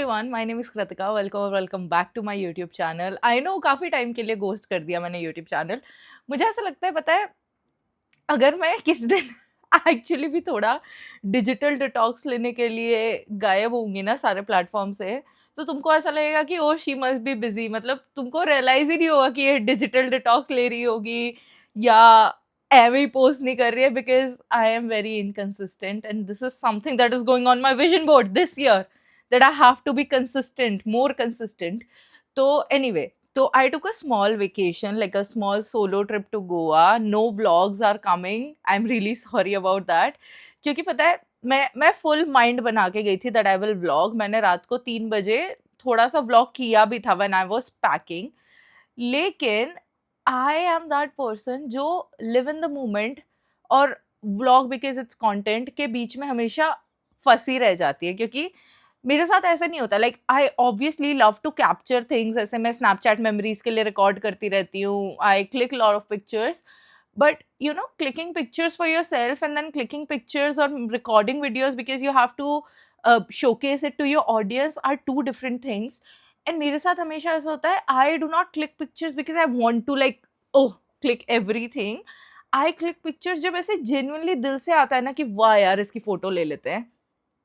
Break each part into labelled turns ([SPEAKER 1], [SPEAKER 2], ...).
[SPEAKER 1] Everyone, my name is Kritika. Welcome back to my YouTube channel. I know काफ़ी time के लिए ghost कर दिया मैंने यूट्यूब चैनल। मुझे ऐसा लगता है, पता है, अगर मैं किसी दिन एक्चुअली भी थोड़ा डिजिटल डिटॉक्स लेने के लिए गायब होंगी ना सारे प्लेटफॉर्म से, तो तुमको ऐसा लगेगा कि oh she must be busy. मतलब तुमको रियलाइज ही नहीं होगा कि ये डिजिटल डिटॉक्स ले रही होगी या एवे ही पोस्ट नहीं कर रही है, because I am very inconsistent and this is something that is going on my vision board this year, that I have to be consistent, more consistent. So anyway, so I took a small vacation, like a small solo trip to Goa. No vlogs are coming. I'm really sorry about that. क्योंकि पता है, मैं full mind बना के गई थी that I will vlog. मैंने रात को 3 बजे थोड़ा सा व्लॉग किया भी था व्हेन आई वाज पैकिंग। लेकिन आई एम दैट पर्सन जो लिव इन द मोमेंट और व्लॉग बिकॉज इट्स कंटेंट के बीच में हमेशा फंसी रह जाती है। क्योंकि मेरे साथ ऐसा नहीं होता। Like I obviously love to capture things. ऐसे मैं स्नैपचैट मेमोरीज के लिए रिकॉर्ड करती रहती हूँ। I click lot of pictures, but you know, clicking pictures for yourself and then clicking pictures or recording videos because you have to showcase it to your audience are two different things. And मेरे साथ हमेशा ऐसा होता है, I do not click pictures because I want to like, oh, click everything. I click pictures जब ऐसे genuinely दिल से आता है ना कि वाह यार इसकी फोटो ले लेते हैं,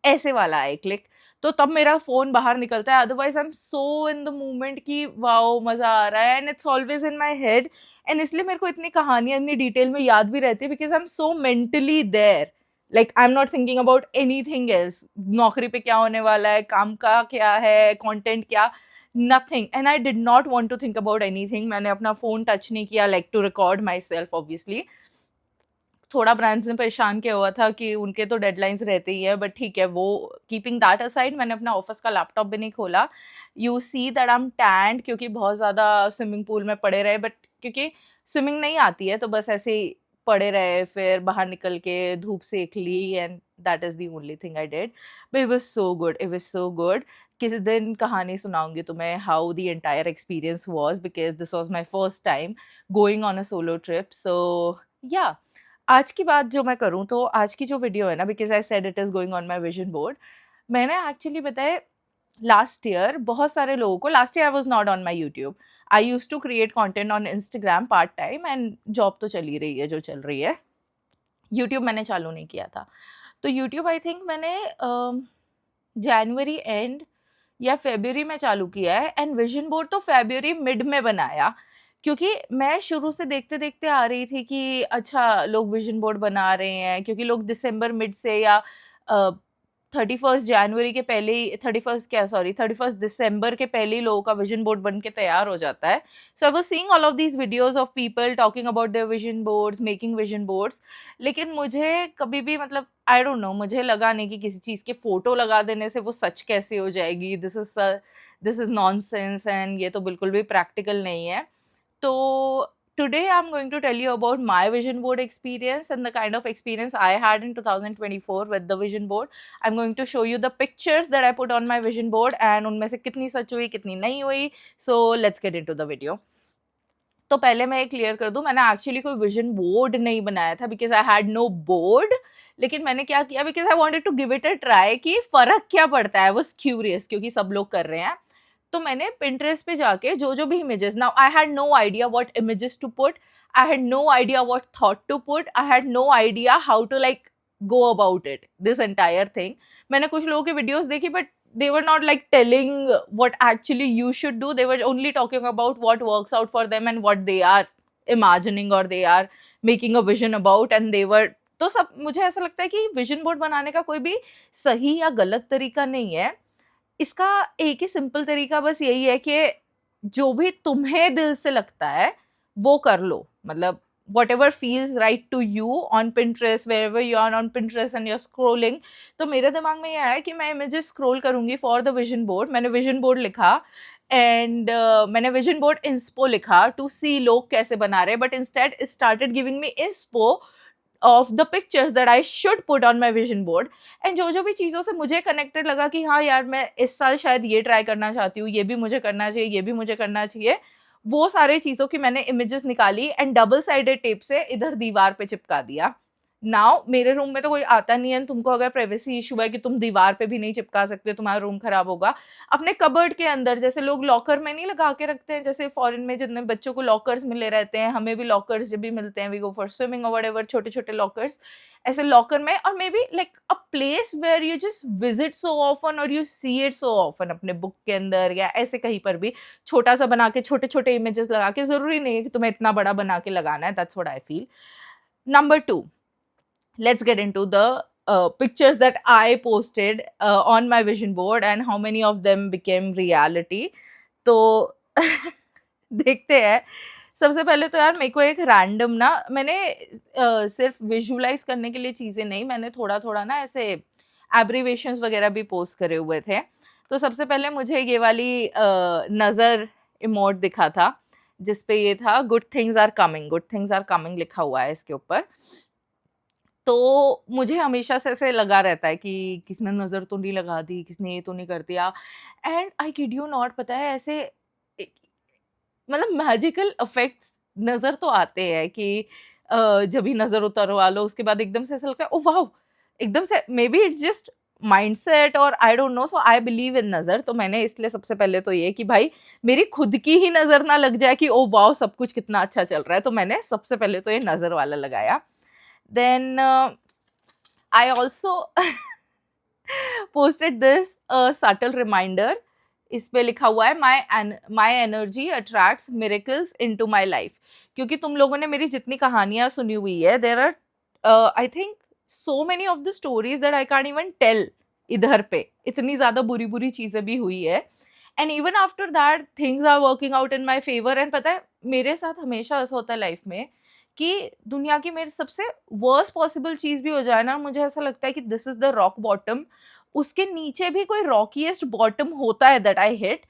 [SPEAKER 1] ऐसे वाला आई क्लिक, तो तब मेरा फ़ोन बाहर निकलता है। Otherwise I am so in the moment कि वाओ मज़ा आ रहा है, and it's always in my head. And इसलिए मेरे को इतनी कहानियाँ इतनी डिटेल में याद भी रहती है because I am so mentally there. Like I am not thinking about anything else. नौकरी पे क्या होने वाला है, काम का क्या है, कंटेंट क्या, nothing. And I did not want to think about anything. मैंने अपना फ़ोन टच नहीं किया, like to record my self obviously. थोड़ा ब्रांड्स ने परेशान किया हुआ था कि उनके तो डेडलाइंस रहते ही है, बट ठीक है, वो कीपिंग दैट असाइड मैंने अपना ऑफिस का लैपटॉप भी नहीं खोला। You see that I am stand क्योंकि बहुत ज़्यादा स्विमिंग पूल में पड़े रहे, बट क्योंकि स्विमिंग नहीं आती है तो बस ऐसे ही पड़े रहे, फिर बाहर निकल के धूप सेक ली, and that is the only thing I did. But it was so good, it was so good. किसी दिन कहानी सुनाऊंगी तुम्हें how the entire experience was, because this was my first time going on a solo trip. So yeah, आज की बात जो मैं करूँ तो आज की जो वीडियो है ना, because I said it is going on my vision board. मैंने एक्चुअली बताया लास्ट ईयर बहुत सारे लोगों को, last year I was not on my YouTube. I used to create content on Instagram part time, and job तो चल ही रही है जो चल रही है। यूट्यूब मैंने चालू नहीं किया था। तो यूट्यूब आई थिंक मैंने जनवरी एंड या फ़रवरी में चालू किया है, एंड विजन बोर्ड तो फ़रवरी मिड में बनाया। क्योंकि मैं शुरू से देखते-देखते आ रही थी कि अच्छा लोग विजन बोर्ड बना रहे हैं, क्योंकि लोग दिसंबर मिड से या अ, 31 जनवरी के पहले ही, 31 क्या सॉरी 31 दिसंबर के पहले ही लोगों का विजन बोर्ड बन के तैयार हो जाता है। So I was seeing all of these videos of people talking about their vision boards, making vision boards. लेकिन मुझे कभी भी, मतलब आई डोंट नो, मुझे लगा नहीं कि किसी चीज़ के फ़ोटो लगा देने से वो सच कैसे हो जाएगी। दिस इज़ नॉनसेंस, एंड ये तो बिल्कुल भी प्रैक्टिकल नहीं है। So today I'm going to tell you about my vision board experience and the kind of experience I had in 2024 with the vision board. I'm going to show you the pictures that I put on my vision board and उनमें से कितनी सच हुई कितनी नहीं हुई. So let's get into the video. तो पहले मैं ये क्लियर कर दूं, मैंने एक्चुअली कोई विजन बोर्ड नहीं बनाया था because I had no board. लेकिन मैंने क्या किया, because I wanted to give it a try कि फ़र्क क्या पड़ता है। आई वाज क्यूरियस क्योंकि सब लोग कर रहे हैं। तो मैंने पिंटरेस्ट पे जाके जो भी images, now I had no idea what images to put, I had no idea what thought to put, I had no idea how to like go about it this entire thing. मैंने कुछ लोगों की videos देखी, but they were not like telling what actually you should do. They were only talking about what works out for them and what they are imagining or they are making a vision about, and they were, तो सब, मुझे ऐसा लगता है कि vision board बनाने का कोई भी सही या गलत तरीका नहीं है। इसका एक ही सिंपल तरीका बस यही है कि जो भी तुम्हें दिल से लगता है वो कर लो। मतलब whatever feels right to you on Pinterest, wherever you are on Pinterest and you're scrolling। तो मेरे दिमाग में ये आया कि मैं इमेजेस स्क्रॉल करूंगी फॉर द विजन बोर्ड। मैंने विजन बोर्ड लिखा एंड मैंने विजन बोर्ड इंस्पो लिखा टू सी लोग कैसे बना रहे, but instead it started giving me inspo of the pictures that I should put on my vision board. And जो भी चीज़ों से मुझे कनेक्टेड लगा कि हाँ यार मैं इस साल शायद ये ट्राई करना चाहती हूँ, ये भी मुझे करना चाहिए, ये भी मुझे करना चाहिए, वो सारे चीज़ों की मैंने इमेजेस निकाली एंड डबल साइडेड टेप से इधर दीवार पे चिपका दिया। नाउ मेरे रूम में तो कोई आता नहीं है, तुमको अगर प्राइवेसी इशू है कि तुम दीवार पे भी नहीं चिपका सकते, तुम्हारा रूम खराब होगा, अपने कबर्ड के अंदर, जैसे लोग लॉकर में नहीं लगा के रखते हैं, जैसे फॉरेन में जितने बच्चों को लॉकर्स मिले रहते हैं, हमें भी लॉकर्स जब भी मिलते हैं, वी गो फॉर स्विमिंग और व्हाटएवर, छोटे छोटे लॉकर्स, ऐसे लॉकर में, और maybe like a place where you just visit so often और you see it so often, अपने बुक के अंदर या ऐसे कहीं पर भी छोटा सा बना के, छोटे छोटे इमेजेस लगा के, जरूरी नहीं है कि तुम्हें इतना बड़ा बना के लगाना है, that's what I feel. Number 2, let's get into the pictures that I posted on my vision board and how many of them became reality. तो देखते हैं. सबसे पहले तो यार मेरे को एक रैंडम ना, मैंने सिर्फ विजुअलाइज करने के लिए चीज़ें नहीं, मैंने थोड़ा थोड़ा ना ऐसे एब्रीवेशंस वगैरह भी पोस्ट करे हुए थे. तो सबसे पहले मुझे ये वाली नज़र इमोट दिखा था, जिस पे ये था good things are coming, good things are coming लिखा हुआ है इसके ऊपर. तो मुझे हमेशा से ऐसे लगा रहता है कि किसने नज़र तो नहीं लगा दी, किसने ये तो नहीं कर दिया. And I kid you not, पता है ऐसे मतलब मैजिकल इफेक्ट्स नज़र तो आते हैं कि जब भी नज़र उतरवा लो उसके बाद एकदम से ऐसा लगता है ओ वाह, एकदम से, maybe it's just mindset और I don't know. So I believe in नज़र. तो मैंने इसलिए सबसे पहले तो ये कि भाई मेरी खुद की ही नज़र ना लग जाए कि ओ वाह सब कुछ कितना अच्छा चल रहा है, तो मैंने सबसे पहले तो ये नज़र वाला लगाया. Then I also posted this subtle reminder. इस पे लिखा हुआ है my energy attracts miracles into my life. क्योंकि तुम लोगों ने मेरी जितनी कहानियां सुनी हुई है, there are I think so many of the stories that I can't even tell. इधर पे इतनी ज्यादा बुरी बुरी चीजें भी हुई है, and even after that things are working out in my favor. And पता है मेरे साथ हमेशा ऐसा होता है लाइफ में कि दुनिया की मेरे सबसे वर्स्ट पॉसिबल चीज़ भी हो जाए ना, मुझे ऐसा लगता है कि this is the rock bottom, उसके नीचे भी कोई रॉकीएस्ट बॉटम होता है that I hit.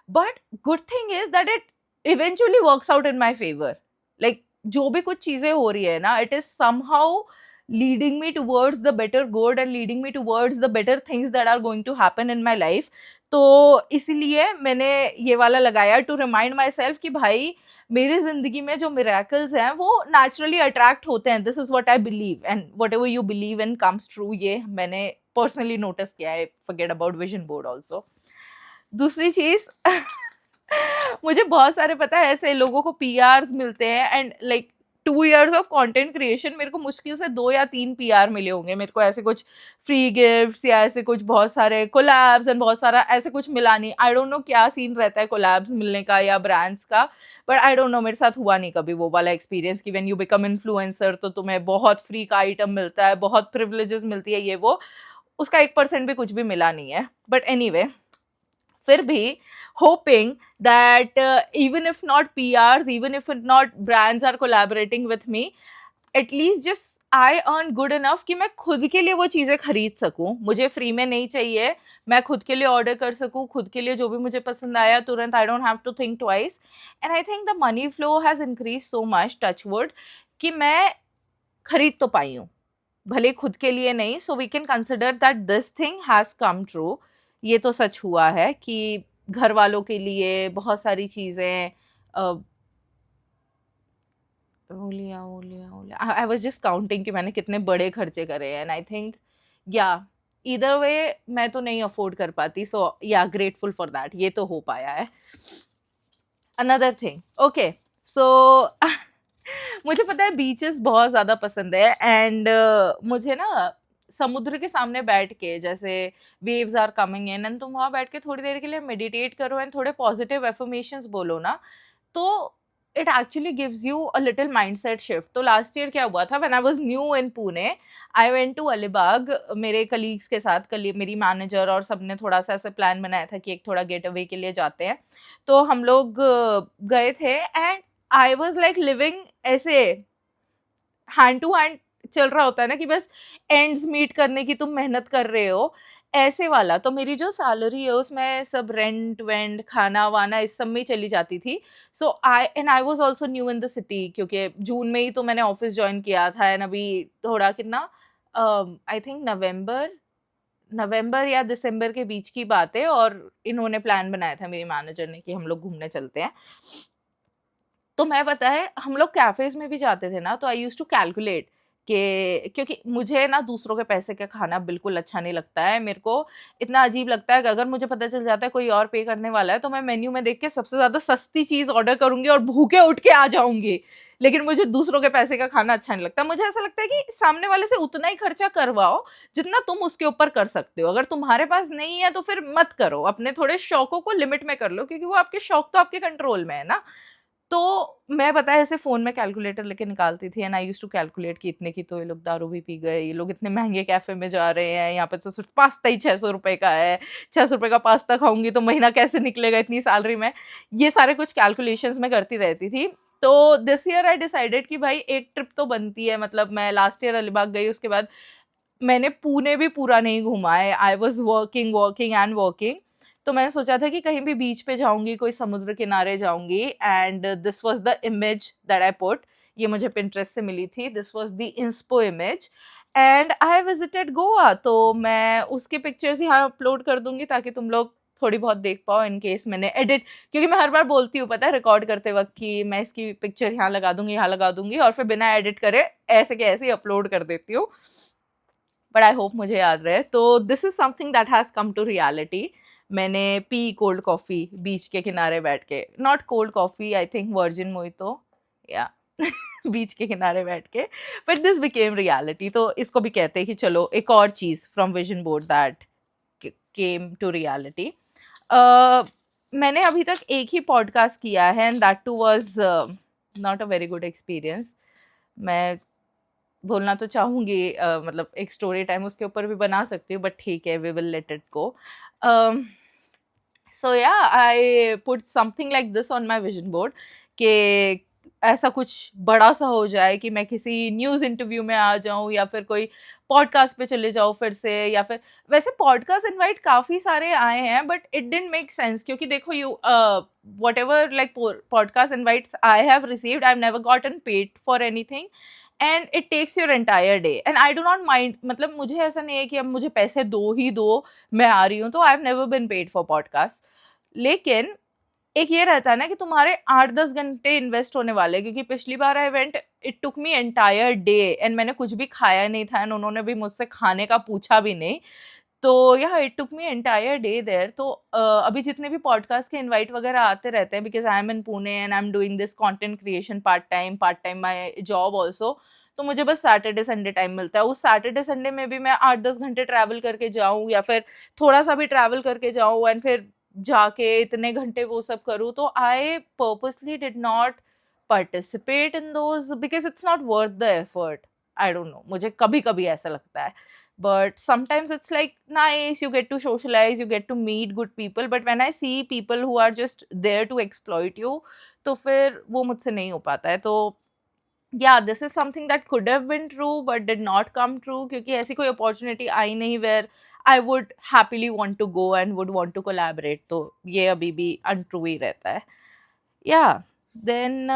[SPEAKER 1] But good thing is that it eventually works out in my favour. Like जो भी कुछ चीज़ें हो रही है ना, it is somehow leading me towards the better good and leading me towards the better things that are going to happen in my life. तो इसीलिए मैंने ये वाला लगाया टू रिमाइंड माई सेल्फ कि भाई मेरी जिंदगी में जो मिरेकल्स हैं वो नेचुरली अट्रैक्ट होते हैं. This is what I believe and what ever you believe in comes true. ये मैंने पर्सनली नोटिस किया है. Forget about vision board also. दूसरी चीज मुझे बहुत सारे पता है ऐसे लोगों को पीआरस मिलते हैं and like 2 years of content creation, मेरे को मुश्किल से 2 या 3 पीआर मिले होंगे. मेरे को ऐसे कुछ फ्री गिफ्ट्स या ऐसे कुछ बहुत सारे कोलैब्स एंड बहुत सारा ऐसे कुछ मिला नहीं. आई डोंट नो क्या सीन रहता है कोलैब्स मिलने का या ब्रांड्स का, बट आई डोंट नो, मेरे साथ हुआ नहीं कभी वो वाला एक्सपीरियंस कि व्हेन यू बिकम इन्फ्लुएंसर तो तुम्हें बहुत फ्री का आइटम मिलता है, बहुत प्रिविलेजेस मिलती है, ये वो. उसका 1% भी कुछ भी मिला नहीं है. बट एनीवे, फिर भी hoping that even if not PRs, even if not brands are collaborating with me, at least just I earn good enough कि मैं खुद के लिए वो चीज़ें खरीद सकूँ. मुझे फ्री में नहीं चाहिए, मैं खुद के लिए ऑर्डर कर सकूँ, खुद के लिए जो भी मुझे पसंद आया तुरंत, I don't have to think twice. And I think the money flow has increase so much, touch wood, कि मैं खरीद तो पाई हूँ, भले खुद के लिए नहीं. So we can consider that this thing has come true. ये तो सच हुआ है कि घर वालों के लिए बहुत सारी चीज़ें आई वाज जस्ट काउंटिंग कि मैंने कितने बड़े खर्चे करे हैं. एंड आई थिंक या ईदर वे मैं तो नहीं अफोर्ड कर पाती. सो या ग्रेटफुल फॉर दैट, ये तो हो पाया है. अनदर थिंग, ओके, सो मुझे पता है बीचेस बहुत ज़्यादा पसंद है. एंड मुझे ना समुद्र के सामने बैठ के, जैसे waves are coming in and तुम वहाँ बैठ के थोड़ी देर के लिए मेडिटेट करो एंड थोड़े पॉजिटिव एफर्मेशंस बोलो ना, तो it actually gives you a little mindset shift. तो लास्ट ईयर क्या हुआ था, when I was new in Pune, I went to Alibag मेरे कलीग्स के साथ. मेरी मैनेजर और सबने थोड़ा सा ऐसे प्लान बनाया था कि एक थोड़ा गेट अवे के लिए जाते हैं. तो हम लोग गए थे and I was like living ऐसे हैंड टू हैंड चल रहा होता है ना कि बस एंड्स मीट करने की तुम मेहनत कर रहे हो, ऐसे वाला. तो मेरी जो सैलरी है उसमें सब रेंट वेंट खाना वाना इस सब में ही चली जाती थी. So I was also new in the city, क्योंकि जून में ही तो मैंने ऑफिस ज्वाइन किया था. एंड अभी थोड़ा कितना आई थिंक नवंबर या दिसंबर के बीच की बात है, और इन्होंने प्लान बनाया था मेरी मैनेजर ने कि हम लोग घूमने चलते हैं. तो मैं पता है हम लोग कैफेज में भी जाते थे ना, तो आई यूज टू कैलकुलेट कि क्योंकि मुझे ना दूसरों के पैसे का खाना बिल्कुल अच्छा नहीं लगता है। मेरे को इतना अजीब लगता है कि अगर मुझे पता चल जाता है कोई और पे करने वाला है, तो मैं मेन्यू में देख के सबसे ज़्यादा सस्ती चीज़ ऑर्डर करूँगी और भूखे उठ के आ जाऊँगी। लेकिन मुझे दूसरों के पैसे का खाना अच्छा नहीं लगता। मुझे ऐसा लगता है कि सामने वाले से उतना ही खर्चा करवाओ, जितना तुम उसके ऊपर कर सकते हो। अगर तुम्हारे पास नहीं है, तो फिर मत करो। अपने थोड़े शौकों को लिमिट में कर लो, क्योंकि वो आपके शौक तो आपके कंट्रोल में है ना। तो मैं पता है ऐसे फ़ोन में कैलकुलेटर लेके निकालती थी, and I used to calculate कि इतने की तो ये लोग दारू भी पी गए, ये लोग इतने महँगे कैफ़े में जा रहे हैं, यहाँ पे तो सिर्फ़ पास्ता ही ₹600 का है, ₹600 का पास्ता खाऊँगी तो महीना कैसे निकलेगा इतनी सैलरी में? ये सारे कुछ कैलकुलेशंस मैं करती रहती थी। तो दिस ईयर आई डिसाइडेड कि भाई एक ट्रिप तो बनती है, मतलब मैं लास्ट ईयर अलीबाग गई, उसके बाद मैंने पुणे भी पूरा नहीं घूमा है। I was working, working and working. तो मैंने सोचा था कि कहीं भी बीच पे जाऊँगी, कोई समुद्र किनारे जाऊँगी, and this was the image that I put. ये मुझे पिंटरेस्ट से मिली थी। This was the inspo image, and I visited Goa. तो मैं उसकी पिक्चर्स यहाँ अपलोड कर दूँगी ताकि तुम लोग थोड़ी बहुत देख पाओ, इन केस मैंने एडिट, क्योंकि मैं हर बार बोलती हूँ पता है रिकॉर्ड करते वक़्त कि मैं इसकी पिक्चर यहाँ लगा दूँगी, यहाँ लगा दूँगी, और फिर बिना एडिट करे ऐसे के ऐसे ही अपलोड कर देती हूँ। बट आई होप मुझे याद रहे। तो this is something that has come to reality. मैंने पी कोल्ड कॉफ़ी बीच के किनारे बैठ के, not cold coffee, I think virgin mojito, yeah beach के किनारे बैठ के। But this became reality. तो इसको भी कहते हैं कि चलो एक और चीज़ from vision board that came to reality. मैंने अभी तक एक ही पॉडकास्ट किया है, and that too was not a very good experience. मैं बोलना तो चाहूँगी, मतलब एक स्टोरी टाइम उसके ऊपर भी बना सकती हूँ, बट ठीक है, we will let it go. So yeah I put something like this on my vision board कि ऐसा कुछ बड़ा सा हो जाए कि मैं किसी न्यूज़ इंटरव्यू में आ जाऊँ, या फिर कोई पॉडकास्ट पे चले जाओ फिर से, या फिर वैसे पॉडकास्ट इनवाइट काफ़ी सारे आए हैं, but it didn't make sense, क्योंकि देखो you whatever like podcast invites I have received, I have never gotten paid for anything, and it takes your entire day, and I do not mind. मतलब मुझे ऐसा नहीं है कि अब मुझे पैसे दो ही दो, मैं आ रही हूँ। तो आई have never been paid for podcast. लेकिन एक ये रहता है ना कि तुम्हारे 8-10 घंटे इन्वेस्ट होने वाले हैं, क्योंकि पिछली बार I went, it took me entire day, and मैंने कुछ भी खाया नहीं था, एंड उन्होंने भी मुझसे खाने का पूछा भी नहीं। तो या it took me entire day there. तो अभी जितने भी पॉडकास्ट के इनवाइट वगैरह आते रहते हैं, because I M in Pune and I am doing this content creation part time my job also. तो मुझे बस सैटरडे संडे टाइम मिलता है। उस सैटरडे संडे में भी मैं 8-10 घंटे ट्रैवल करके जाऊँ, या फिर थोड़ा सा भी ट्रैवल करके जाऊँ, एंड फिर जाके इतने घंटे वो सब करूँ। तो I purposely did not participate in those, because it's not worth the effort. I don't know, मुझे कभी कभी ऐसा लगता है। But sometimes it's like nice, you get to socialize, you get to meet good people, but when I see people who are just there to exploit you, तो फिर वो मुझसे नहीं हो पाता है। तो yeah, this is something that could have been true but did not come true, क्योंकि ऐसी कोई opportunity आई नहीं where I would happily want to go and would want to collaborate। तो ये अभी भी untrue ही रहता है। Yeah, then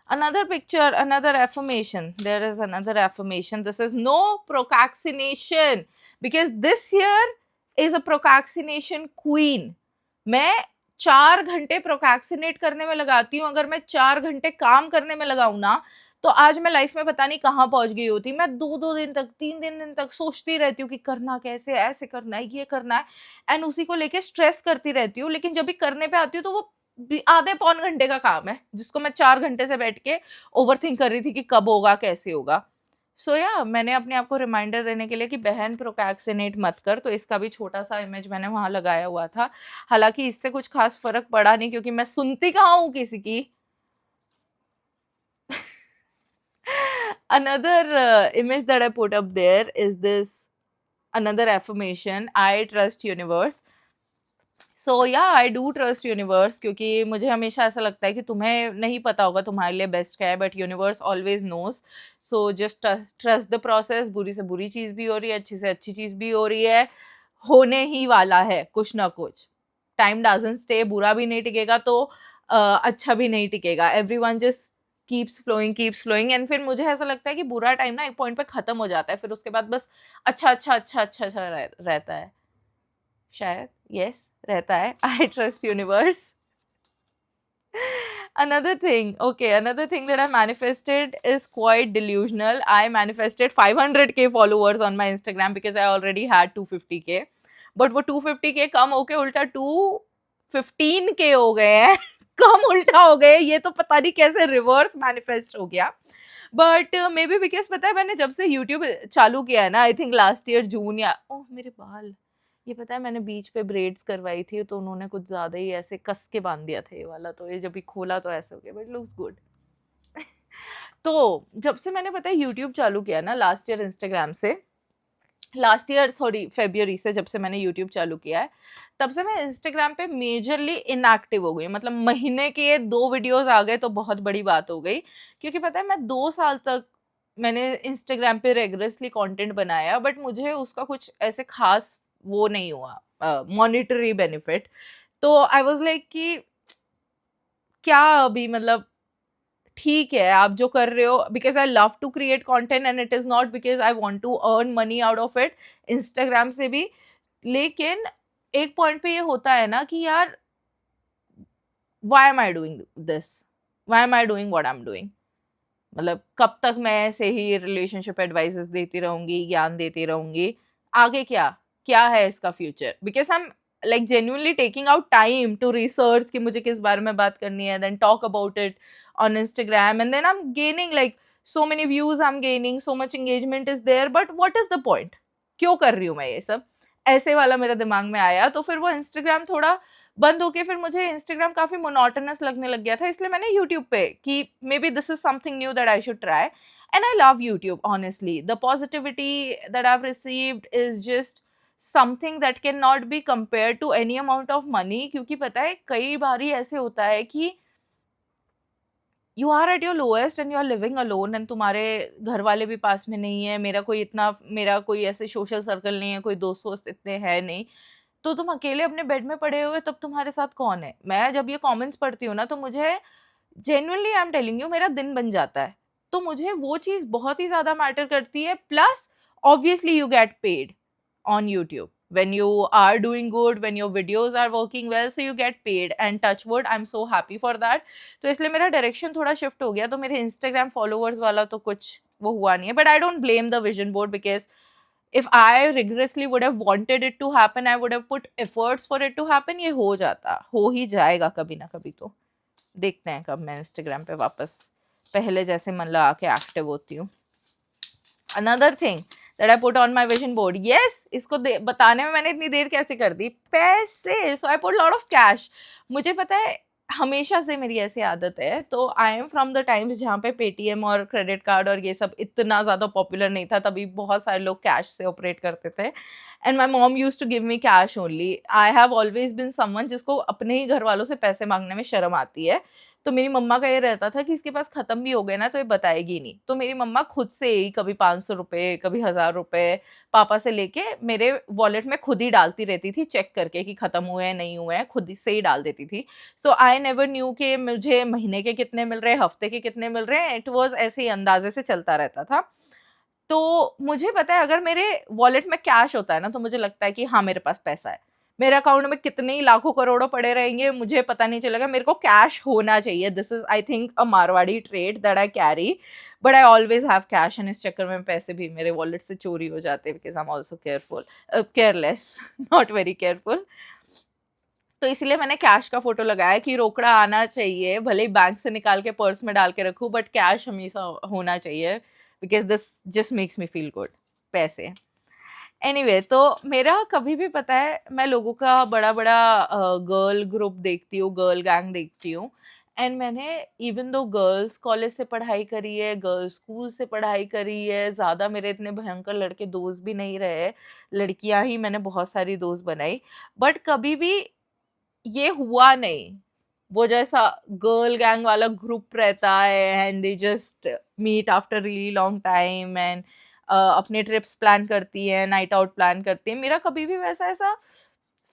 [SPEAKER 1] another picture, another affirmation. There is another affirmation. This is no procrastination, because this year is a procrastination queen. मैं 4 घंटे प्रोकैक्सिनेट करने में लगाती हूँ। अगर मैं 4 घंटे काम करने में लगाऊँ ना, तो आज मैं लाइफ में पता नहीं कहाँ पहुंच गई होती। मैं 2-2 दिन तक, 3 दिन तक सोचती रहती हूँ कि करना कैसे, ऐसे करना है, ये करना है, एंड उसी को लेके स्ट्रेस करती रहती हूँ। लेकिन जब भी करने पे आती हूँ, तो वो आधे पौन घंटे का काम है, जिसको मैं 4 घंटे से बैठ के ओवरथिंक कर रही थी कि कब होगा, कैसे होगा। सो या मैंने अपने आप को रिमाइंडर देने के लिए कि बहन प्रोकैक्सिनेट मत कर, तो इसका भी छोटा सा इमेज मैंने वहां लगाया हुआ था। हालांकि इससे कुछ खास फर्क पड़ा नहीं, क्योंकि मैं सुनती कहाँ हूँ किसी की। Another image that I put up there is this another affirmation: I trust universe. So yeah I do trust universe, क्योंकि मुझे हमेशा ऐसा लगता है कि तुम्हें नहीं पता होगा तुम्हारे लिए बेस्ट क्या है, but universe always knows. So just trust the process. बुरी से बुरी चीज़ भी हो रही है, अच्छी से अच्छी चीज़ भी हो रही है, होने ही वाला है कुछ ना कुछ। टाइम डजंट स्टे, बुरा भी नहीं टिकेगा तो अच्छा भी नहीं टिकेगा। Everyone just keeps flowing, and फिर मुझे ऐसा लगता है कि बुरा टाइम ना एक पॉइंट पे खत्म हो जाता है, फिर उसके बाद बस अच्छा अच्छा अच्छा अच्छा अच्छा रहता है। शायद यस रहता है। I trust universe. Another thing that I manifested is quite delusional. I manifested 500k followers on my Instagram because I already had 250k. But वो 250k कम होके उल्टा 215k हो गए हैं कम उल्टा हो गए, ये तो पता नहीं कैसे रिवर्स मैनिफेस्ट हो गया. बट मे बी बिकॉज पता है मैंने जब से यूट्यूब चालू किया है ना, आई थिंक लास्ट ईयर जून या ओह मेरे बाल, ये पता है मैंने बीच पे ब्रेड्स करवाई थी तो उन्होंने कुछ ज़्यादा ही ऐसे कस के बांध दिया था ये वाला, तो ये जब भी खोला तो ऐसे हो गया, बट लुक्स गुड. तो जब से मैंने पता है यूट्यूब चालू किया ना लास्ट ईयर इंस्टाग्राम से, लास्ट ईयर सॉरी फरवरी से जब से मैंने यूट्यूब चालू किया है, तब से मैं इंस्टाग्राम पे मेजरली इनएक्टिव हो गई. मतलब महीने के 2 वीडियोस आ गए तो बहुत बड़ी बात हो गई, क्योंकि पता है मैं 2 साल तक मैंने इंस्टाग्राम पे रेगुलरली कंटेंट बनाया, बट मुझे उसका कुछ ऐसे खास वो नहीं हुआ मॉनिटरी बेनिफिट. तो आई वाज लाइक कि क्या अभी मतलब ठीक है आप जो कर रहे हो, because I love to create content and it is not because I want to earn money out of it Instagram से भी. लेकिन एक पॉइंट पे ये होता है ना कि यार why am I doing this, why am I doing what I am doing. मतलब कब तक मैं ऐसे ही रिलेशनशिप एडवाइसेस देती रहूंगी, ज्ञान देती रहूंगी, आगे क्या क्या है इसका future. Because I am like genuinely taking out time to research कि मुझे किस बारे में बात करनी है, then talk about it on Instagram, and then I'm gaining like so many views, I'm gaining so much engagement is there, but what is the point, क्यों कर रही हूँ मैं ये सब, ऐसे वाला मेरा दिमाग में आया. तो फिर वो Instagram थोड़ा बंद होके फिर मुझे Instagram काफ़ी मोनोटोनस लगने लग गया था, इसलिए मैंने YouTube पे कि may be this is something knew that I should try. And I love YouTube honestly. The positivity that I've received is just something that cannot be compared to any amount of money. क्योंकि पता है कई बार ही ऐसे होता है कि you are at your lowest and you are living alone, and तुम्हारे घर वाले भी पास में नहीं है, मेरा कोई ऐसे सोशल सर्कल नहीं है, कोई दोस्त वोस्त इतने हैं नहीं, तो तुम अकेले अपने बेड में पड़े हुए, तब तुम्हारे साथ कौन है. मैं जब ये कमेंट्स पढ़ती हूँ ना तो मुझे genuinely I am telling you मेरा दिन बन जाता है. तो मुझे वो चीज़ बहुत ही ज़्यादा मैटर करती है. Plus obviously you get paid on YouTube when you are doing good, when your videos are working well, so you get paid, and touch wood I'm so happy for that. तो इसलिए मेरा direction थोड़ा shift हो गया, तो मेरे Instagram followers वाला तो कुछ वो हुआ नहीं है. But I don't blame the vision board because if I rigorously would have wanted it to happen, I would have put efforts for it to happen. ये हो जाता, हो ही जाएगा कभी ना कभी. तो देखते हैं कब मैं Instagram पे वापस पहले जैसे मन लगा के एक्टिव होती हूँ. Another thing that I put on my vision board. Yes, इसको बताने में मैंने इतनी देर कैसे कर दी, पैसे. So I put lot of cash. मुझे पता है हमेशा से मेरी ऐसी आदत है, तो I am from the times जहाँ पे पेटीएम और क्रेडिट कार्ड और ये सब इतना ज़्यादा पॉपुलर नहीं था, तभी बहुत सारे लोग कैश से ऑपरेट करते थे. And my mom use to give me cash only. I have always been someone जिसको अपने ही घर वालों से पैसे मांगने में शर्म आती है. तो मेरी मम्मा का ये रहता था कि इसके पास ख़त्म भी हो गए ना तो ये बताएगी नहीं. तो मेरी मम्मा खुद से ही कभी 500 रुपये, कभी 1000 रुपये पापा से लेके मेरे वॉलेट में खुद ही डालती रहती थी, चेक करके कि ख़त्म हुए हैं नहीं हुए हैं, खुद से ही डाल देती थी. सो आई नेवर न्यू कि मुझे महीने के कितने मिल रहे हैं, हफ्ते के कितने मिल रहे हैं. इट वॉज ऐसे ही अंदाजे से चलता रहता था. तो मुझे पता है अगर मेरे वॉलेट में कैश होता है ना तो मुझे लगता है कि हाँ मेरे पास पैसा है. मेरे अकाउंट में कितने ही लाखों करोड़ों पड़े रहेंगे, मुझे पता नहीं चलेगा, मेरे को कैश होना चाहिए. This is I think a Marwari trade that I carry, but I always have cash. And इस चक्कर में पैसे भी मेरे वॉलेट से चोरी हो जाते हैं because I am also careless, not very careful. तो इसलिए मैंने कैश का फोटो लगाया कि रोकड़ा आना चाहिए, भले ही बैंक से निकाल के पर्स में डाल के रखूँ, बट कैश हमेशा होना चाहिए because this just makes me feel good. पैसे एनीवे तो मेरा कभी भी पता है मैं लोगों का बड़ा बड़ा गर्ल ग्रुप देखती हूँ, गर्ल गैंग देखती हूँ. एंड मैंने इवन दो गर्ल्स कॉलेज से पढ़ाई करी है, गर्ल्स स्कूल से पढ़ाई करी है, ज़्यादा मेरे इतने भयंकर लड़के दोस्त भी नहीं रहे, लड़कियाँ ही मैंने बहुत सारी दोस्त बनाई. बट कभी भी ये हुआ नहीं वो जैसा गर्ल गैंग वाला ग्रुप रहता है and they just meet after really long time and अपने ट्रिप्स प्लान करती है, नाइट आउट प्लान करती है. मेरा कभी भी वैसा ऐसा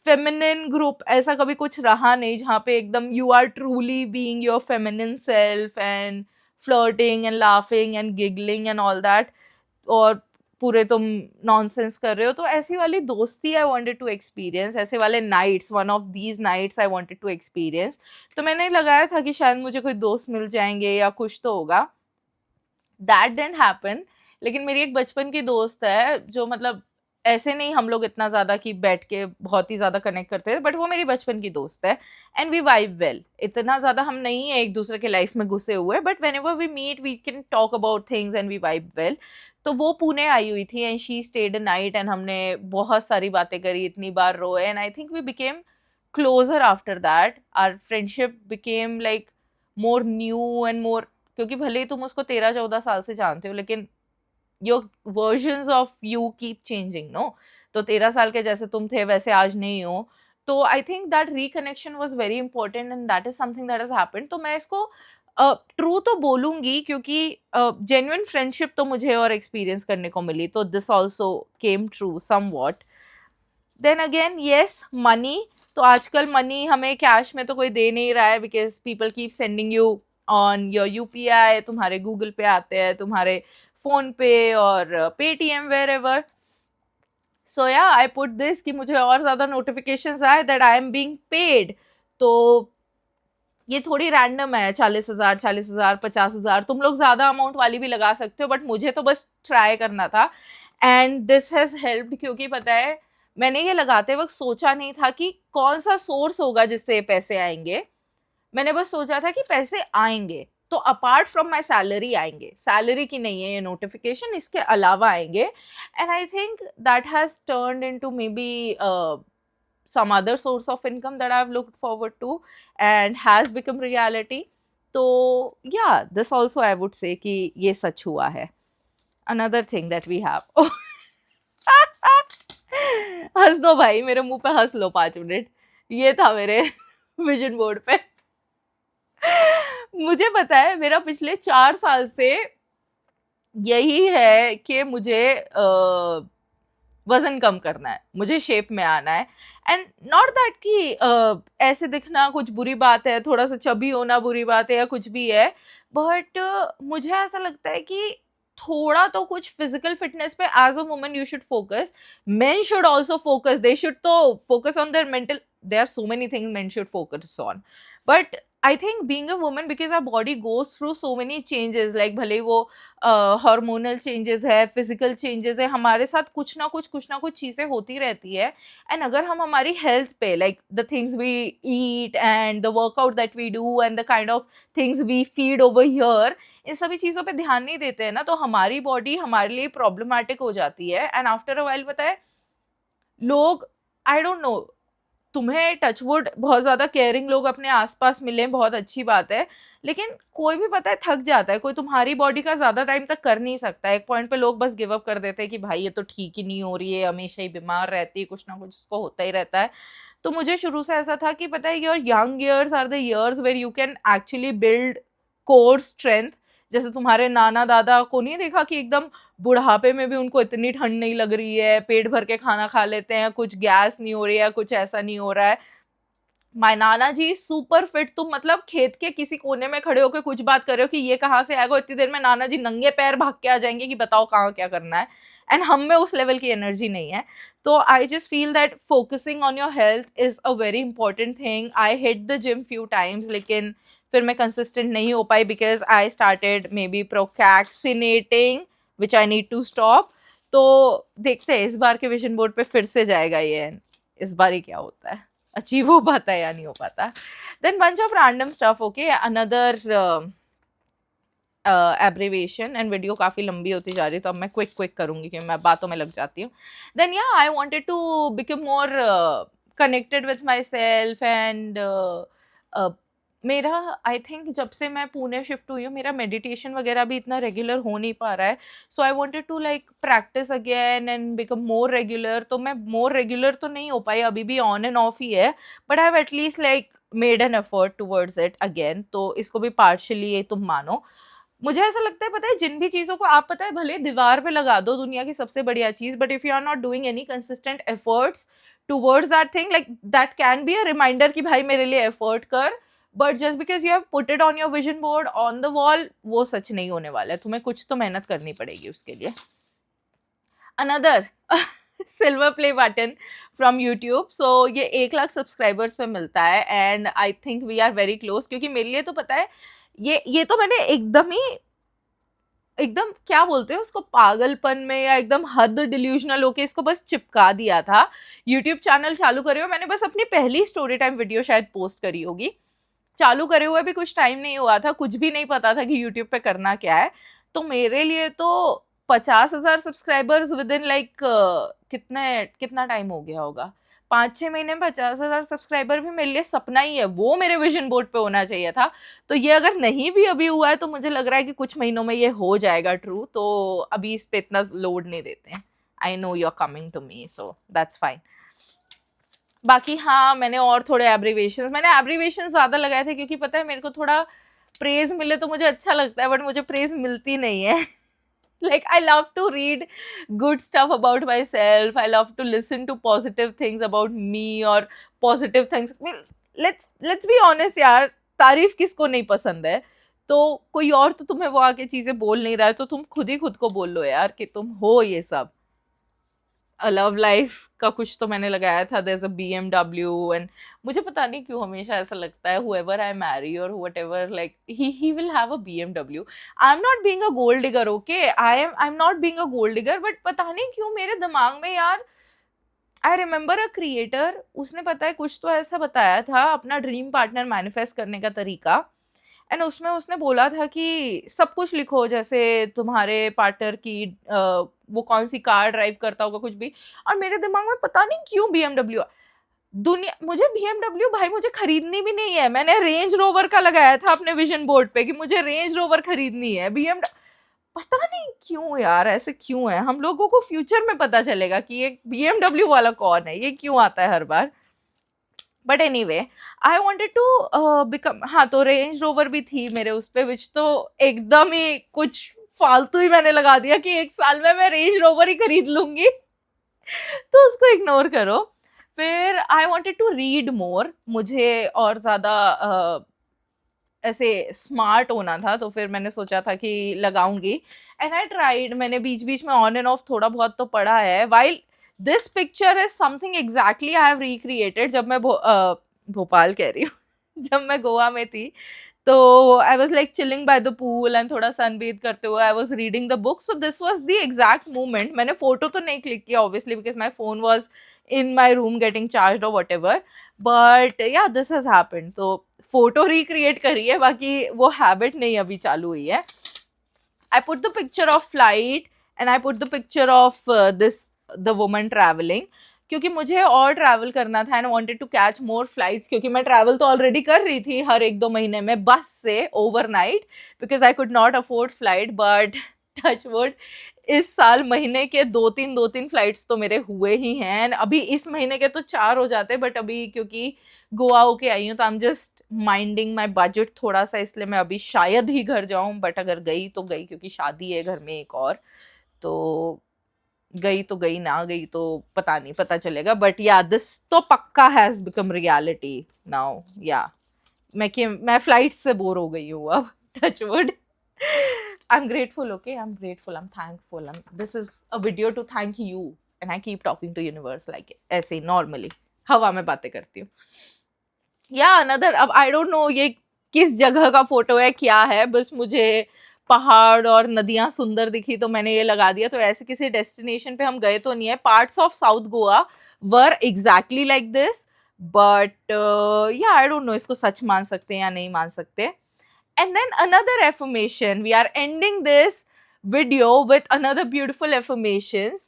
[SPEAKER 1] फेमिनिन ग्रुप ऐसा कभी कुछ रहा नहीं जहाँ पे एकदम you are truly being your feminine self and flirting and laughing and giggling and all that, और पूरे तुम नॉनसेंस कर रहे हो। तो ऐसी वाली दोस्ती आई वांटेड टू एक्सपीरियंस, ऐसे वाले nights, one of these nights I wanted to experience. तो मैंने लगाया था कि शायद मुझे कोई दोस्त मिल जाएंगे या कुछ तो होगा। That didn't happen. लेकिन मेरी एक बचपन की दोस्त है जो मतलब ऐसे नहीं हम लोग इतना ज़्यादा कि बैठ के बहुत ही ज़्यादा कनेक्ट करते हैं, बट वो मेरी बचपन की दोस्त है एंड वी वाइब वेल। इतना ज़्यादा हम नहीं है एक दूसरे के लाइफ में घुसे हुए, but whenever we meet we can talk about things and we vibe well. तो वो पुणे आई हुई थी and she stayed a night and हमने बहुत सारी बातें करी, इतनी बार रोए and I think we became closer after that. Our friendship became like more new and more, क्योंकि भले ही तुम उसको 13-14 साल से जानते हो लेकिन your versions of you keep changing no. तो 13 साल के जैसे तुम थे वैसे आज नहीं हो। तो I think that reconnection was very important and that is something that has happened. तो मैं इसको ट्रू तो बोलूंगी क्योंकि जेन्युइन फ्रेंडशिप तो मुझे और एक्सपीरियंस करने को मिली, तो this also came true somewhat. Then again yes money. तो आजकल मनी हमें कैश में तो कोई दे नहीं रहा है because people keep sending you on your UPI, तुम्हारे गूगल पे आते हैं, तुम्हारे फोन पे और Paytm where ever. So yeah I put this कि मुझे और ज़्यादा नोटिफिकेशंस आए that I am being paid. तो ये थोड़ी रैंडम है, 40,000, 40,000, 50,000, तुम लोग ज़्यादा अमाउंट वाली भी लगा सकते हो, बट मुझे तो बस ट्राई करना था एंड दिस हैज़ हेल्प्ड। क्योंकि पता है मैंने ये लगाते वक्त सोचा नहीं था कि कौन सा सोर्स होगा जिससे ये पैसे आएंगे। मैंने बस सोचा था कि पैसे आएंगे तो अपार्ट फ्रॉम माई सैलरी आएंगे, सैलरी की नहीं है ये नोटिफिकेशन, इसके अलावा आएंगे। And I think that has turned into may be some other source of income that I've looked forward to and has become reality. तो yeah, this also I would say कि ये सच हुआ है। Another thing that we have हंस दो भाई, मेरे मुंह पे हंस लो 5 मिनट। ये था मेरे विजन बोर्ड पे। मुझे पता है मेरा पिछले 4 साल से यही है कि मुझे वजन कम करना है, मुझे शेप में आना है। एंड नॉट दैट कि ऐसे दिखना कुछ बुरी बात है, थोड़ा सा चबी होना बुरी बात है या कुछ भी है, बट मुझे ऐसा लगता है कि थोड़ा तो कुछ फिजिकल फिटनेस पे as a woman you should focus. Men should also focus, they should तो focus on their mental, there are so many things men should focus on, but I think being a woman because our body goes through so many changes, like भले वो hormonal changes है, physical changes है, हमारे साथ कुछ ना कुछ चीज़ें होती रहती है। एंड अगर हम हमारी हेल्थ पे like the things we eat and the workout that we do and the kind of things we feed over here, इन सभी चीज़ों पे ध्यान नहीं देते हैं ना, तो हमारी बॉडी हमारे लिए प्रॉब्लमैटिक हो जाती है। एंड आफ्टर अ वाइल पता है लोग, आई डोंट नो, तुम्हें टचवुड बहुत ज़्यादा केयरिंग लोग अपने आसपास मिले, बहुत अच्छी बात है, लेकिन कोई भी पता है थक जाता है, कोई तुम्हारी बॉडी का ज़्यादा टाइम तक कर नहीं सकता है। एक पॉइंट पे लोग बस गिव अप कर देते हैं कि भाई ये तो ठीक ही नहीं हो रही है, हमेशा ही बीमार रहती है, कुछ ना कुछ इसको होता ही रहता है। तो मुझे शुरू से ऐसा था कि पता है your young years are the years where you can actually build core strength. जैसे तुम्हारे नाना दादा को नहीं देखा कि एकदम बुढ़ापे में भी उनको इतनी ठंड नहीं लग रही है, पेट भर के खाना खा लेते हैं, कुछ गैस नहीं हो रही है, कुछ ऐसा नहीं हो रहा है। My Nana ji super fit, तुम मतलब खेत के किसी कोने में खड़े होकर कुछ बात कर रहे हो कि ये कहाँ से आएगा, इतनी देर में नाना जी नंगे पैर भाग के आ जाएंगे कि बताओ कहाँ क्या करना है। एंड हम में उस लेवल की एनर्जी नहीं है। तो I just feel that focusing on your health is a very important thing. I hit the gym few times लेकिन फिर मैं कंसिस्टेंट नहीं हो पाई because I started maybe procrastinating which I need to stop. तो देखते हैं इस बार के विजन बोर्ड पे फिर से जाएगा ये, इस बार ही क्या होता है, अचीव हो पाता है या नहीं हो पाता। Then bunch of random stuff. Okay, another abbreviation and video काफ़ी लंबी होती जा रही है तो अब मैं क्विक करूँगी क्योंकि मैं बातों में लग जाती हूँ। Then yeah I wanted to become more connected with myself and मेरा आई थिंक जब से मैं पुणे शिफ्ट हुई हूँ मेरा मेडिटेशन वगैरह भी इतना रेगुलर हो नहीं पा रहा है। So I wanted to like practice again and become more regular. तो मैं मोर रेगुलर तो नहीं हो पाई, अभी भी ऑन एंड ऑफ ही है, but I have at least like made an effort towards it again. तो इसको भी पार्शली ये तुम मानो। मुझे ऐसा लगता है पता है जिन भी चीज़ों को आप पता है भले दीवार पे लगा दो दुनिया की सबसे बढ़िया चीज़, but if you are not doing any consistent efforts towards that thing, like that can be a reminder कि भाई मेरे लिए एफर्ट कर, but just because you have put it on your vision board on the wall वो सच नहीं होने वाला है, तुम्हें कुछ तो मेहनत करनी पड़ेगी उसके लिए। Another silver play button from YouTube. So ये 1 लाख सब्सक्राइबर्स पे मिलता है and I think we are very close, क्योंकि मेरे लिए तो पता है ये तो मैंने एकदम क्या बोलते हैं उसको, पागलपन में या एकदम हद डिल्यूजनल होके इसको बस चिपका दिया था. यूट्यूब चैनल चालू करे हुए मैंने बस अपनी पहली स्टोरी टाइम वीडियो शायद पोस्ट करी होगी. चालू करे हुए भी कुछ टाइम नहीं हुआ था, कुछ भी नहीं पता था कि यूट्यूब पे करना क्या है. तो मेरे लिए तो 50,000 सब्सक्राइबर्स विद इन लाइक कितना टाइम हो गया होगा, 5-6 महीने में 50,000 सब्सक्राइबर भी मेरे लिए सपना ही है. वो मेरे विजन बोर्ड पे होना चाहिए था. तो ये अगर नहीं भी अभी हुआ है तो मुझे लग रहा है कि कुछ महीनों में ये हो जाएगा ट्रू. तो अभी इस पे इतना लोड नहीं देते हैं. I know you are coming to me, so that's fine. बाकी हाँ, मैंने और थोड़े एब्रीवेशंस ज़्यादा लगाए थे, क्योंकि पता है मेरे को थोड़ा प्रेज मिले तो मुझे अच्छा लगता है, बट मुझे प्रेज मिलती नहीं है. Like, I love to read good stuff about myself. I love to listen to positive things about me or positive things. I mean, let's be honest यार, तारीफ किसको नहीं पसंद है. तो कोई और तो तुम्हें वो आके चीजें बोल नहीं रहा है, तो तुम खुद ही खुद को बोल लो यार कि तुम हो ये सब. लव लाइफ का कुछ तो मैंने लगाया था, there is a BMW. And मुझे पता नहीं क्यों हमेशा ऐसा लगता है whoever I marry or whatever, like he will have a BMW. I'm not being a gold digger, okay? I'm not being a gold digger, but पता नहीं क्यों मेरे दिमाग में यार, आई रिमेंबर अ क्रिएटर, उसने पता है कुछ तो ऐसा बताया था अपना ड्रीम पार्टनर मैनिफेस्ट करने का तरीका. एंड उसमें उसने बोला था कि सब कुछ लिखो, जैसे तुम्हारे पार्टनर की वो कौन सी कार ड्राइव करता होगा कुछ भी. और मेरे दिमाग में पता नहीं क्यों BMW, दुनिया, मुझे BMW भाई मुझे खरीदनी भी नहीं है. मैंने रेंज रोवर का लगाया था अपने विजन बोर्ड पे कि मुझे रेंज रोवर खरीदनी है. BMW पता नहीं क्यों यार, ऐसे क्यों है. हम लोगों को फ्यूचर में पता चलेगा कि ये BMW वाला कौन है, ये क्यों आता है हर बार. But anyway, I wanted to become, हाँ तो रेंज रोवर भी थी मेरे उस पर, विच तो एकदम ही कुछ फालतू ही मैंने लगा दिया कि 1 साल में मैं रेंज रोवर ही खरीद लूंगी. तो उसको इग्नोर करो. फिर I wanted to read more, मुझे और ज़्यादा ऐसे स्मार्ट होना था, तो फिर मैंने सोचा था कि लगाऊंगी. एंड आई ट्राइड, मैंने बीच बीच में ऑन एंड ऑफ थोड़ा बहुत तो पढ़ा है. While this picture is something exactly I have recreated जब मैं भोपाल कह रही हूँ जब मैं गोवा में थी. तो I was like chilling by the pool and थोड़ा सनबेथ करते हुए I was reading the book. So this was the exact moment. मैंने फोटो तो नहीं क्लिक किया obviously because my phone was in my room getting charge और what ever, but या this has happened. तो फोटो रिक्रिएट करी है, बाकी वो हैबिट नहीं अभी चालू हुई है. I put the picture of flight and I put the picture of this the woman travelling, क्योंकि मुझे और ट्रैवल करना था and wanted to catch more flights, क्योंकि मैं ट्रैवल तो ऑलरेडी कर रही थी हर 1-2 महीने में बस से overnight, because I could not afford flight. But touch wood, इस साल महीने के 2-3 फ्लाइट्स तो मेरे हुए ही हैं. अभी इस महीने के तो 4 हो जाते, बट अभी क्योंकि गोवा होके आई हूँ तो I am just minding my budget थोड़ा सा, इसलिए मैं अभी शायद ही घर जाऊँ. बट अगर गई तो गई, क्योंकि शादी है घर में एक और, तो गई तो गई, ना गई तो पता नहीं, पता चलेगा. बट या दिस तो पक्का हैज बिकम रियलिटी नाउ. या मैं फ्लाइट से बोर हो गई हूँ अब. Touch wood. I'm grateful, okay? I'm grateful. I'm thankful. This is a video to thank you. And I keep talking to universe like ऐसे ही normally. हवा में बातें करती हूँ. Yeah, another, अब I don't know ये किस जगह का फोटो है, क्या है, बस मुझे पहाड़ और नदियाँ सुंदर दिखी तो मैंने ये लगा दिया. तो ऐसे किसी डेस्टिनेशन पे हम गए तो नहीं है. Parts of south Goa were exactly like this, but या आई डोंट नो इसको सच मान सकते हैं या नहीं मान सकते. And then another affirmation. We are ending this video with another beautiful affirmations.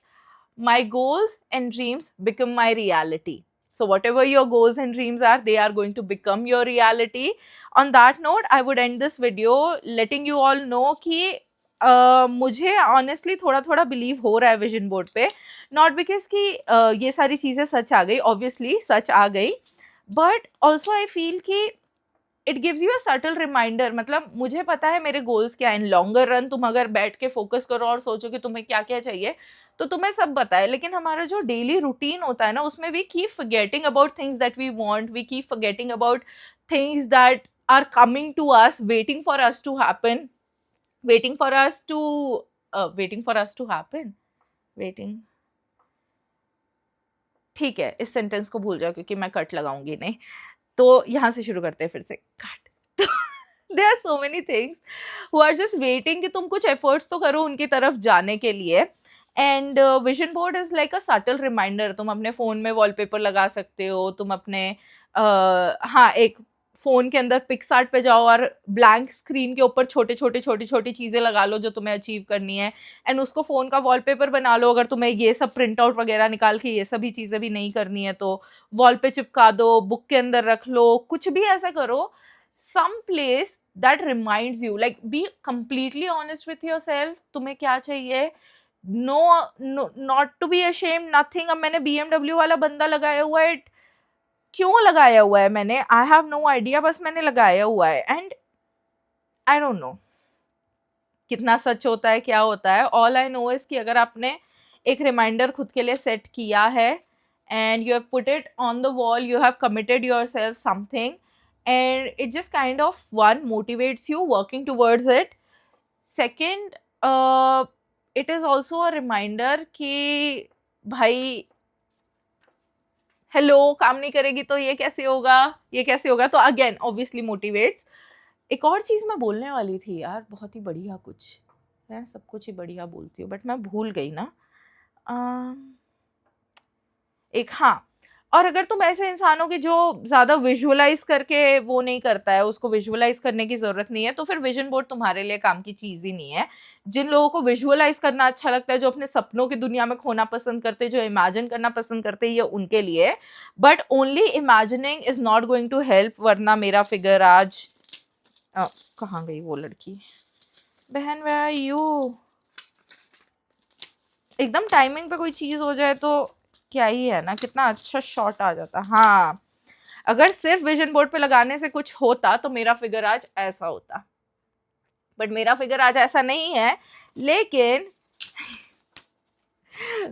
[SPEAKER 1] My goals and dreams become my reality. So whatever your goals and dreams are, they are going to become your reality. On that note, I would end this video letting you all know कि मुझे honestly थोड़ा थोड़ा believe हो रहा है vision board पे. Not because कि ये सारी चीज़ें सच आ गई, obviously सच आ गई, but also I feel कि it gives you a subtle reminder. मतलब मुझे पता है मेरे गोल्स क्या है. इन लॉन्गर रन तुम अगर बैठ के फोकस करो और सोचो कि तुम्हें क्या क्या चाहिए तो तुम्हें सब पता है. लेकिन हमारा जो डेली रूटीन होता है ना, उसमें we keep forgetting about things that we want. We keep forgetting about things that are coming to us, waiting for us to happen, waiting for us to happen, waiting, ठीक है, इस sentence को भूल जाओ क्योंकि मैं कट लगाऊंगी नहीं, तो यहाँ से शुरू करते हैं फिर से, कट। तो there are so many things who are just waiting कि तुम कुछ एफर्ट्स तो करो उनकी तरफ जाने के लिए। And vision board is like a subtle reminder. तुम अपने फ़ोन में वॉलपेपर लगा सकते हो, तुम अपने हाँ, एक फ़ोन के अंदर पिक्सआर्ट पे जाओ और ब्लैंक स्क्रीन के ऊपर छोटी छोटी चीज़ें लगा लो जो तुम्हें अचीव करनी है, एंड उसको फ़ोन का वॉलपेपर बना लो। अगर तुम्हें ये सब प्रिंट आउट वगैरह निकाल के ये सभी चीज़ें भी नहीं करनी है तो वॉल पे चिपका दो, बुक के अंदर रख लो, कुछ भी ऐसा करो, some place that reminds you, like be completely honest with yourself, तुम्हें क्या चाहिए। No, not to be ashamed, nothing. अब मैंने BMW वाला बंदा लगाया हुआ है, क्यों लगाया हुआ है मैंने, आई हैव नो आइडिया, बस मैंने लगाया हुआ है, एंड आई डोंट नो कितना सच होता है, क्या होता है। ऑल आई नो इज कि अगर आपने एक रिमाइंडर खुद के लिए सेट किया है and you have put it on the wall, you have committed yourself something, and it just kind of one motivates you working towards it. Second, it is also a reminder कि भाई hello, काम नहीं करेगी तो ये कैसे होगा, ये कैसे होगा, तो अगेन ऑब्वियसली मोटिवेट्स। एक और चीज़ मैं बोलने वाली थी यार, बहुत ही बढ़िया कुछ, मैं सब कुछ ही बढ़िया बोलती हूँ बट मैं भूल गई ना। एक, हाँ, और अगर तुम ऐसे इंसान हो कि जो ज़्यादा विजुअलाइज करके वो नहीं करता है, उसको विजुअलाइज करने की ज़रूरत नहीं है, तो फिर विजन बोर्ड तुम्हारे लिए काम की चीज़ ही नहीं है। जिन लोगों को विजुअलाइज करना अच्छा लगता है, जो अपने सपनों की दुनिया में खोना पसंद करते हैं, जो इमेजिन करना पसंद करते हैं, ये उनके लिए। But only imagining is not going to help, वरना मेरा फिगर आज कहाँ गई वो लड़की, बहन वेयर आर यू। एकदम टाइमिंग पे कोई चीज़ हो जाए तो क्या ही है ना, कितना अच्छा शॉट आ जाता। हाँ, अगर सिर्फ विजन बोर्ड पे लगाने से कुछ होता तो मेरा फिगर आज ऐसा होता, बट मेरा फिगर आज ऐसा नहीं है। लेकिन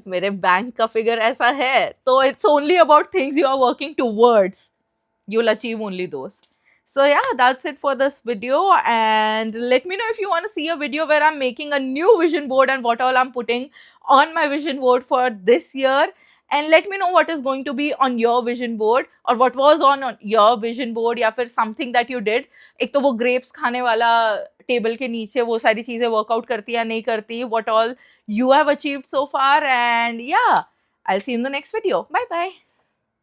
[SPEAKER 1] मेरे बैंक का फिगर ऐसा है, तो it's only about things you are working towards, you'll achieve only those. So yeah, that's it for this video, and let me know if you want to see a video where I'm making a new vision board and what all I'm putting on my vision board for this year, and let me know what is going to be on your vision board or what was on your vision board, या फिर something that you did। एक तो वो grapes खाने वाला table के नीचे वो सारी चीजें वर्कआउट करती या नहीं करती, what all you have achieved so far, and yeah, I'll see you in the next video. Bye bye.